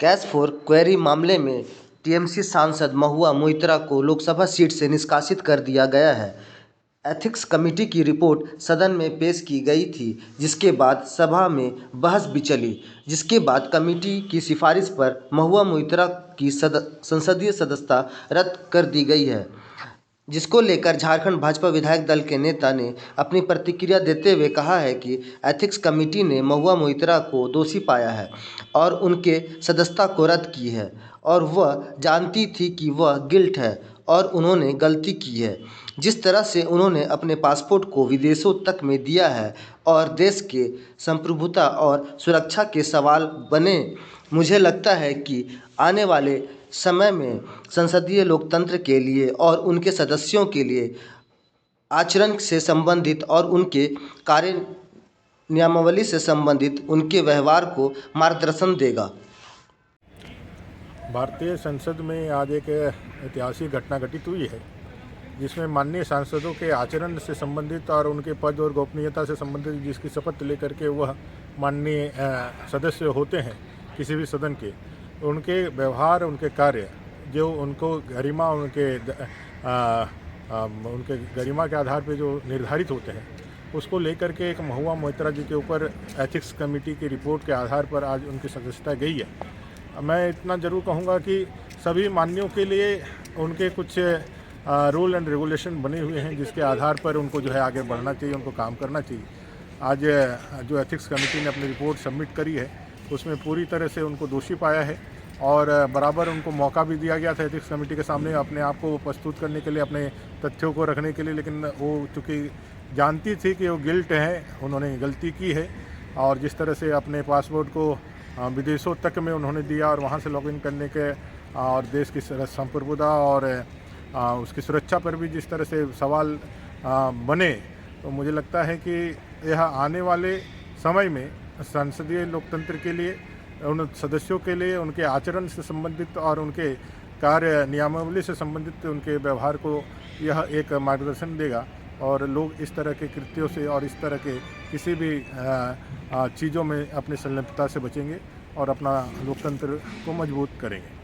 Cash for query मामले में TMC सांसद महुआ मोइत्रा को लोकसभा सीट से निष्कासित कर दिया गया है। एथिक्स कमेटी की रिपोर्ट सदन में पेश की गई थी, जिसके बाद सभा में बहस भी चली, जिसके बाद कमेटी की सिफारिश पर महुआ मोइत्रा की संसदीय सदस्यता रद्द कर दी गई है, जिसको लेकर झारखंड भाजपा विधायक दल के नेता ने अपनी प्रतिक्रिया देते हुए कहा है कि एथिक्स कमेटी ने महुआ मोइत्रा को दोषी पाया है और उनके सदस्यता को रद्द की है और वह जानती थी कि वह गिल्ट है और उन्होंने गलती की है। जिस तरह से उन्होंने अपने पासपोर्ट को विदेशों तक में दिया है और देश के संप्रभुता और सुरक्षा के सवाल बने, मुझे लगता है कि आने वाले समय में संसदीय लोकतंत्र के लिए और उनके सदस्यों के लिए आचरण से संबंधित और उनके कार्य नियमावली से संबंधित उनके व्यवहार को मार्गदर्शन देगा। भारतीय संसद में आज एक ऐतिहासिक घटना घटित हुई है, जिसमें माननीय सांसदों के आचरण से संबंधित और उनके पद और गोपनीयता से संबंधित जिसकी शपथ लेकर के वह माननीय सदस्य होते हैं किसी भी सदन के, उनके व्यवहार, उनके कार्य जो उनको गरिमा उनके गरिमा के आधार पे जो निर्धारित होते हैं, उसको लेकर के एक महुआ मोइत्रा जी के ऊपर एथिक्स कमेटी की रिपोर्ट के आधार पर आज उनकी सदस्यता गई है। मैं इतना ज़रूर कहूँगा कि सभी माननीयों के लिए उनके कुछ रूल एंड रेगुलेशन बने हुए हैं, जिसके आधार पर उनको जो है आगे बढ़ना चाहिए, उनको काम करना चाहिए। आज जो एथिक्स कमेटी ने अपनी रिपोर्ट सबमिट करी है, उसमें पूरी तरह से उनको दोषी पाया है और बराबर उनको मौका भी दिया गया था एथिक्स कमेटी के सामने अपने आप को प्रस्तुत करने के लिए, अपने तथ्यों को रखने के लिए, लेकिन वो चूँकि जानती थी कि वो गिल्ट है, उन्होंने गलती की है और जिस तरह से अपने पासपोर्ट को विदेशों तक में उन्होंने दिया और वहाँ से लॉगिन करने के और देश की संप्रभुता और उसकी सुरक्षा पर भी जिस तरह से सवाल बने, तो मुझे लगता है कि यह आने वाले समय में संसदीय लोकतंत्र के लिए, उन सदस्यों के लिए उनके आचरण से संबंधित और उनके कार्य नियमावली से संबंधित उनके व्यवहार को यह एक मार्गदर्शन देगा और लोग इस तरह के कृत्यों से और इस तरह के किसी भी चीज़ों में अपनी संलिप्तता से बचेंगे और अपना लोकतंत्र को मजबूत करेंगे।